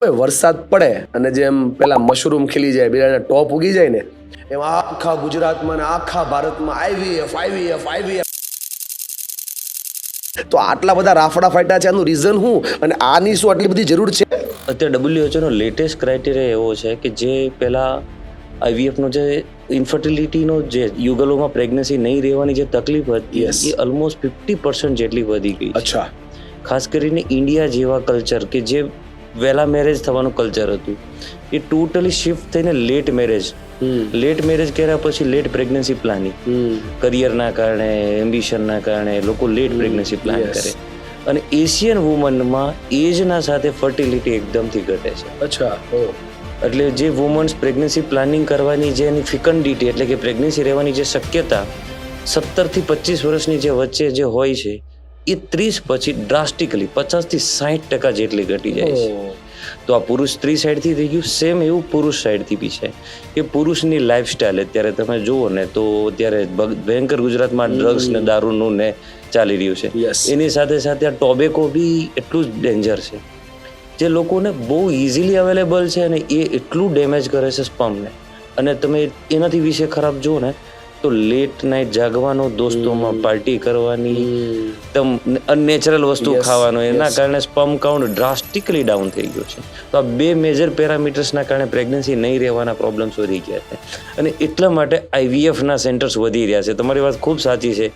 વરસાદ પડે અને જેમ પેલા મશરૂમ ખીલી જાય બીજાના ટોપ ઉગી જાય ને એમ આખા ગુજરાતમાં ને આખા ભારતમાં આઈવીએફ તો આટલા બધા રાફડા ફાટ્યા છે આનું રીઝન શું અને આની શું આટલી બધી જરૂર છે? અત્યારે WHO નો લેટેસ્ટ ક્રાઇટેરિયા એવો છે કે જે પહેલા આઈવીએફનો જે ઇન્ફર્ટિલિટીનો જે યુગલોમાં પ્રેગ્નન્સી નહીં રહેવાની જે તકલીફ હતી એ ઓલમોસ્ટ 50% જેટલી વધી ગઈ. અચ્છા. ખાસ કરીને ઇન્ડિયા જેવા કલ્ચર કે જે વહેલા મેરેજ થવાનું કલ્ચર હતું એ ટોટલી શિફ્ટ થઈને લેટ મેરેજ કર્યા પછી લેટ પ્રેગ્નન્સી પ્લાનિંગ કરિયરના કારણે એમ્બિશનના કારણે લોકો લેટ પ્રેગ્નન્સી પ્લાન કરે અને એશિયન વુમનમાં એજના સાથે ફર્ટિલિટી એકદમથી ઘટે છે. અચ્છા. એટલે જે વુમન્સ પ્રેગ્નન્સી પ્લાનિંગ કરવાની જે એની ફિકન્ડિટી એટલે કે પ્રેગ્નન્સી રહેવાની જે શક્યતા 17 થી 25 વર્ષની જે વચ્ચે જે હોય છે એ 30 પછી ડ્રાસ્ટિકલી 50 થી 60% જેટલી ઘટી જાય છે. તો આ પુરુષ સ્ત્રી સાઈડથી થઈ ગયું. સેમ એવું પુરુષ સાઈડથી બી છે કે પુરુષની લાઈફસ્ટાઈલ અત્યારે તમે જુઓ ને તો અત્યારે ભયંકર ગુજરાતમાં ડ્રગ્સ ને દારૂનું ને ચાલી રહ્યું છે. એની સાથે સાથે આ ટોબેકો બી એટલું જ ડેન્જર છે જે લોકોને બહુ ઇઝીલી અવેલેબલ છે અને એ એટલું ડેમેજ કરે છે સ્પર્મને. અને તમે એનાથી વિશે ખરાબ જુઓ ને તો લેટ નાઇટ જાગવાનો, દોસ્તોમાં પાર્ટી કરવાની, અનનેચરલ વસ્તુ ખાવાનો, એના કારણે સ્પર્મ કાઉન્ટ ડ્રાસ્ટિકલી ડાઉન થઈ ગયો છે. તો આ બે મેજર પેરામીટર્સના કારણે પ્રેગ્નન્સી નહીં રહેવાના પ્રોબ્લેમ્સ વધી ગયા છે અને એટલા માટે આઈવીએફના સેન્ટર્સ વધી રહ્યા છે. તમારી વાત ખૂબ સાચી છે